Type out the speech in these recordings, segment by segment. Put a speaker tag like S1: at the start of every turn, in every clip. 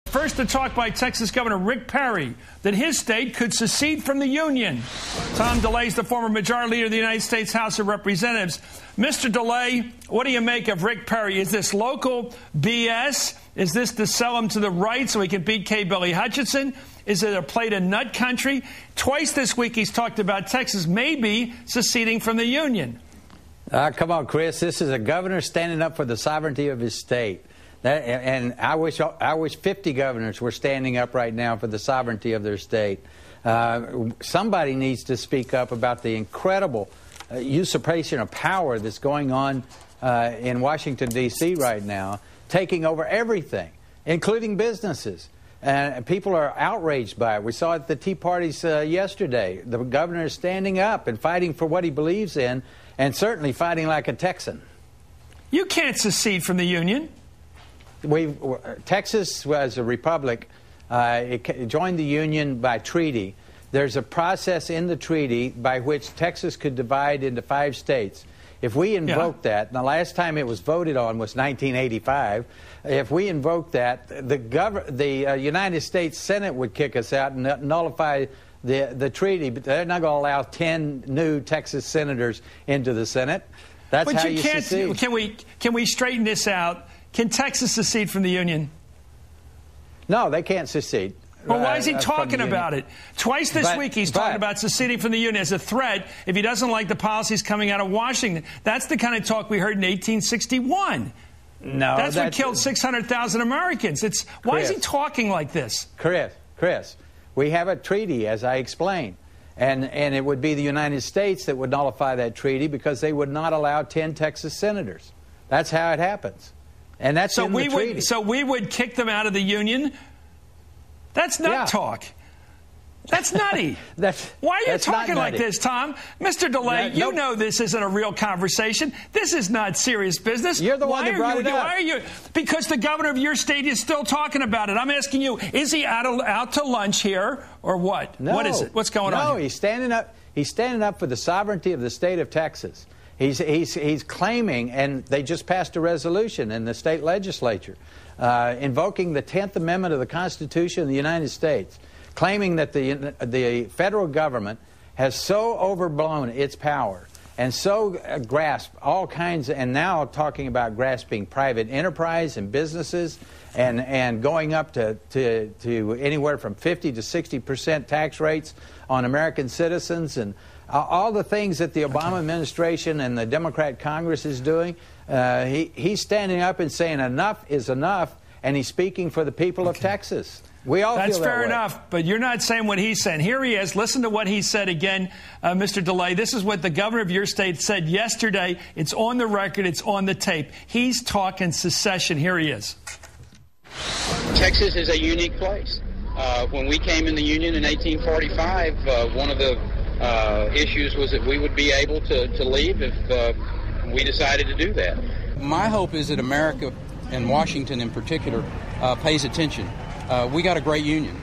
S1: First, to talk by Texas Governor Rick Perry that his state could secede from the Union. Tom DeLay is the former majority leader of the United States House of Representatives. Mr. DeLay, what do you make of Rick Perry? Is this local BS? Is this to sell him to the right so he can beat K. Billy Hutchinson? Is it a play to nut country? Twice this week he's talked about Texas maybe seceding from the Union.
S2: Come on, Chris. This is a governor standing up for the sovereignty of his state. And I wish 50 governors were standing up right now for the sovereignty of their state. Somebody needs to speak up about the incredible usurpation of power that's going on in Washington, D.C. right now, taking over everything, including businesses. And people are outraged by it. We saw it at the Tea Parties yesterday. The governor is standing up and fighting for what he believes in, and certainly fighting like a Texan.
S1: You can't secede from the Union.
S2: Texas was a republic. It joined the Union by treaty. There's a process in the treaty by which Texas could divide into 5 states. If we invoke that, and the last time it was voted on was 1985, if we invoke that, the United States Senate would kick us out and nullify the treaty, but they're not going to allow 10 new Texas senators into the Senate. That's how you secede.
S1: Can we straighten this out? Can Texas secede from the Union?
S2: No, they can't secede.
S1: Well, why is he talking about it? Twice this week he's talking about seceding from the Union as a threat if he doesn't like the policies coming out of Washington. That's the kind of talk we heard in 1861.
S2: No,
S1: that's what killed 600,000 Americans. Why is he talking like this?
S2: Chris, we have a treaty, as I explained. And it would be the United States that would nullify that treaty because they would not allow 10 Texas senators. That's how it happens. And that's in the treaty.
S1: So we would kick them out of the Union? That's nut talk. That's nutty. Why are you talking like this, Tom? Mr. DeLay, you know this isn't a real conversation. This is not serious business.
S2: You're the one that brought it up.
S1: Why are you? Because the governor of your state is still talking about it. I'm asking you, is he out to lunch here or what?
S2: No.
S1: What is it? What's going on here?
S2: No, he's standing up. He's standing up for the sovereignty of the state of Texas. He's claiming, and they just passed a resolution in the state legislature invoking the 10th Amendment of the Constitution of the United States, claiming that the federal government has so overblown its power and so grasped all kinds, and now talking about grasping private enterprise and businesses and going up to anywhere from 50 to 60% tax rates on American citizens, and all the things that the Obama administration and the Democrat Congress is doing. He's standing up and saying enough is enough, and he's speaking for the people of Texas. We all
S1: That's
S2: feel that
S1: fair
S2: way.
S1: enough, but you're not saying what he's saying. Here he is. Listen to what he said again, Mr. DeLay. This is what the governor of your state said yesterday. It's on the record. It's on the tape. He's talking secession. Here he is.
S3: Texas is a unique place. When we came in the Union in 1845, one of the issues was that we would be able to leave if we decided to do that.
S4: My hope is that America, and Washington in particular, pays attention. We got a great union.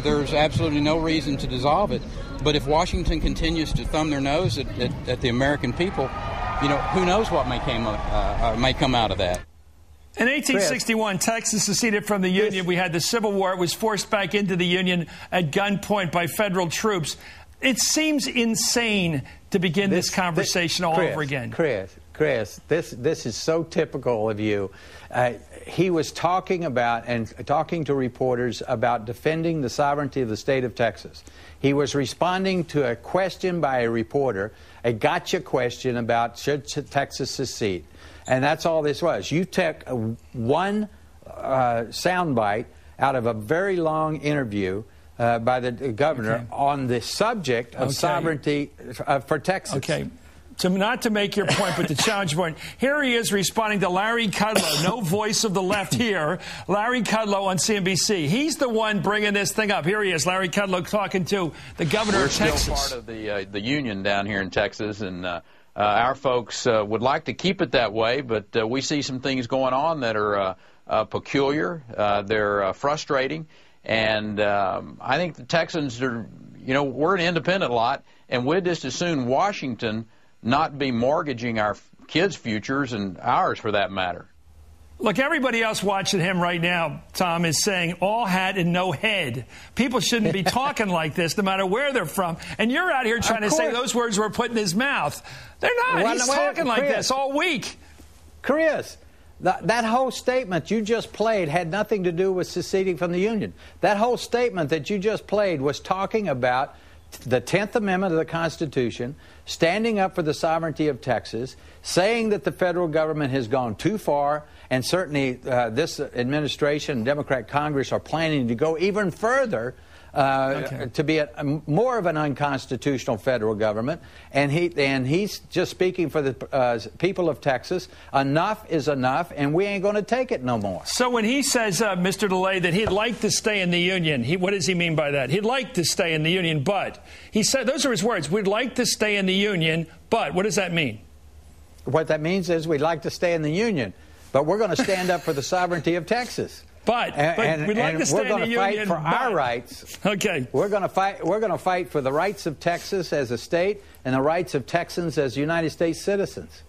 S4: There's absolutely no reason to dissolve it. But if Washington continues to thumb their nose at the American people, who knows what may come out of that.
S1: In 1861, Texas seceded from the Union. We had the Civil War. It was forced back into the Union at gunpoint by federal troops. It seems insane to begin this conversation all over again.
S2: Chris, this is so typical of you. He was talking to reporters about defending the sovereignty of the state of Texas. He was responding to a question by a reporter, a gotcha question about should Texas secede. And that's all this was. You took one soundbite out of a very long interview by the governor on the subject of sovereignty for Texas.
S1: Okay. Not to make your point, but to challenge your point. Here he is responding to Larry Kudlow, no voice of the left here. Larry Kudlow on CNBC. He's the one bringing this thing up. Here he is, Larry Kudlow, talking to the governor of Texas.
S5: We're still part of the union down here in Texas, and our folks would like to keep it that way, but we see some things going on that are peculiar. They're frustrating, and I think the Texans are, we're an independent lot, and we'd just as soon Washington not be mortgaging our kids' futures and ours for that matter.
S1: Look, everybody else watching him right now, Tom, is saying all hat and no head. People shouldn't be talking like this, no matter where they're from. And you're out here trying to say those words were put in his mouth. They're not. He's talking like this all week.
S2: Chris, that whole statement you just played had nothing to do with seceding from the Union. That whole statement that you just played was talking about the 10th Amendment of the Constitution, standing up for the sovereignty of Texas, saying that the federal government has gone too far, and certainly this administration, Democrat Congress, are planning to go even further to be more of an unconstitutional federal government. And he's just speaking for the people of Texas. Enough is enough, and we ain't going to take it no more.
S1: So when he says, Mr. DeLay, that he'd like to stay in the Union, what does he mean by that? He'd like to stay in the Union, but he said, those are his words, we'd like to stay in the Union, but what does that mean?
S2: What that means is we'd like to stay in the Union, but we're going to stand up for the sovereignty of Texas.
S1: But we'd like to stay in the Union. We're going to fight for our rights.
S2: Okay. We're going to fight for the rights of Texas as a state and the rights of Texans as United States citizens.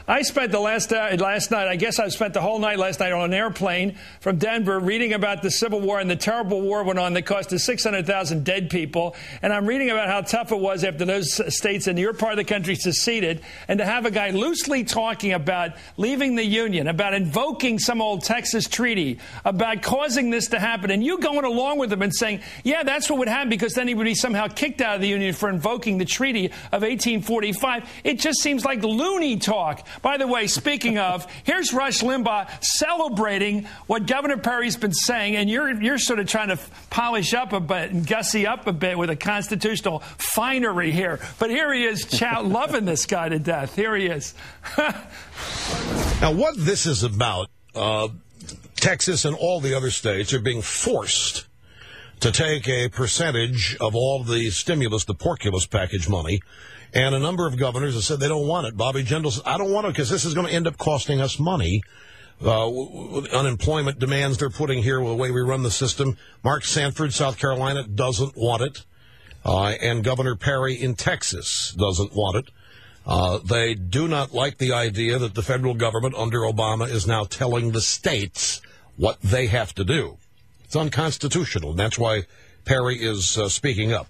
S1: I spent the last night, I guess I spent the whole night last night on an airplane from Denver reading about the Civil War and the terrible war went on that cost us 600,000 dead people. And I'm reading about how tough it was after those states in your part of the country seceded. And to have a guy loosely talking about leaving the Union, about invoking some old Texas treaty, about causing this to happen, and you going along with him and saying, yeah, that's what would happen because then he would be somehow kicked out of the Union for invoking the Treaty of 1845. It just seems like loony talk. By the way, speaking of, here's Rush Limbaugh celebrating what Governor Perry's been saying, and you're sort of trying to polish up a bit and gussy up a bit with a constitutional finery here. But here he is, loving this guy to death. Here he is.
S6: Now, what this is about, Texas and all the other states are being forced to take a percentage of all the stimulus, the porculus package money. And a number of governors have said they don't want it. Bobby Jindal said, I don't want it because this is going to end up costing us money. Unemployment demands they're putting here with the way we run the system. Mark Sanford, South Carolina, doesn't want it. And Governor Perry in Texas doesn't want it. They do not like the idea that the federal government under Obama is now telling the states what they have to do. It's unconstitutional, and that's why Perry is speaking up.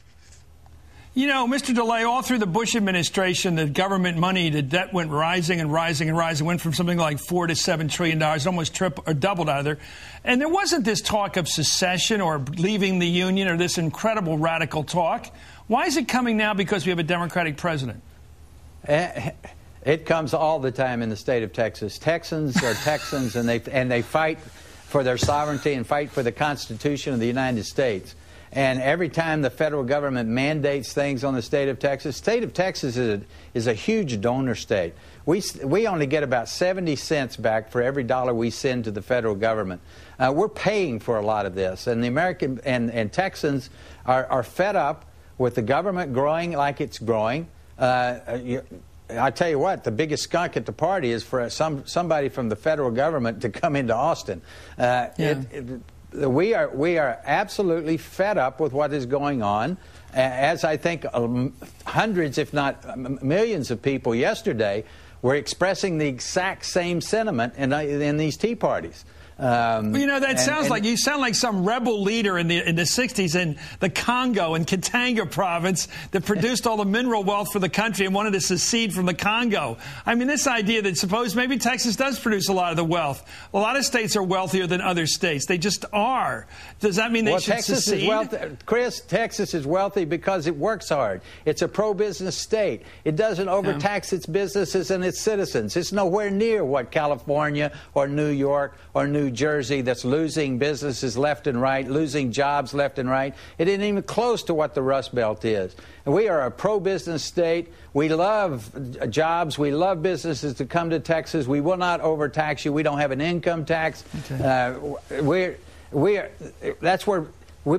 S1: You know, Mr. DeLay, all through the Bush administration, the government money, the debt went rising and rising and rising. Went from something like $4 to $7 trillion, almost tripled or doubled either. And there wasn't this talk of secession or leaving the Union or this incredible radical talk. Why is it coming now because we have a Democratic president?
S2: It comes all the time in the state of Texas. Texans are Texans, and they fight for their sovereignty and fight for the Constitution of the United States. And every time the federal government mandates things on the state of Texas is a huge donor state. We only get about 70 cents back for every dollar we send to the federal government. We're paying for a lot of this, and the American and Texans are fed up with the government growing like it's growing. I tell you what, the biggest skunk at the party is for somebody from the federal government to come into Austin. We are absolutely fed up with what is going on, as I think hundreds, if not millions of people yesterday were expressing the exact same sentiment in these tea parties.
S1: You know, that sounds like you sound like some rebel leader in the 60s in the Congo and Katanga province that produced all the mineral wealth for the country and wanted to secede from the Congo. I mean, this idea that suppose maybe Texas does produce a lot of the wealth. A lot of states are wealthier than other states. They just are. Does that mean they should secede?
S2: Chris, Texas is wealthy because it works hard. It's a pro-business state. It doesn't overtax its businesses and its citizens. It's nowhere near what California or New York or New Jersey, that's losing businesses left and right, losing jobs left and right. It isn't even close to what the Rust Belt is. And we are a pro-business state. We love jobs. We love businesses to come to Texas. We will not overtax you. We don't have an income tax. Okay. That's where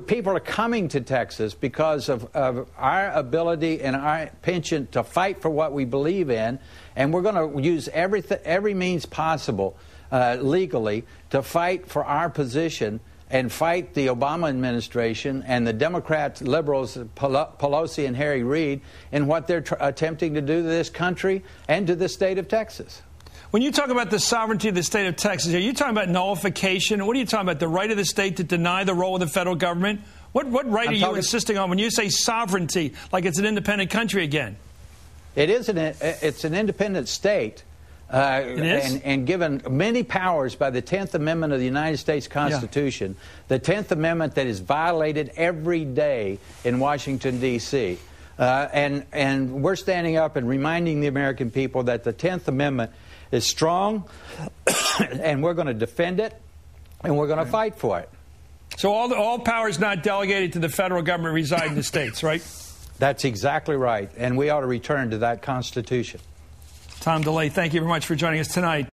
S2: people are coming to Texas because of our ability and our penchant to fight for what we believe in, and we're going to use every means possible legally to fight for our position and fight the Obama administration and the Democrats, liberals, Pelosi and Harry Reid, in what they're attempting to do to this country and to the state of Texas.
S1: When you talk about the sovereignty of the state of Texas, are you talking about nullification? What are you talking about, the right of the state to deny the role of the federal government? What right are you insisting on when you say sovereignty, like it's an independent country again?
S2: It's an independent state.
S1: It is?
S2: And given many powers by the 10th Amendment of the United States Constitution, the 10th Amendment that is violated every day in Washington, D.C. And we're standing up and reminding the American people that the 10th Amendment is strong, and we're going to defend it, and we're going to fight for it.
S1: So all powers not delegated to the federal government reside in the states, right?
S2: That's exactly right, and we ought to return to that Constitution.
S1: Tom DeLay, thank you very much for joining us tonight.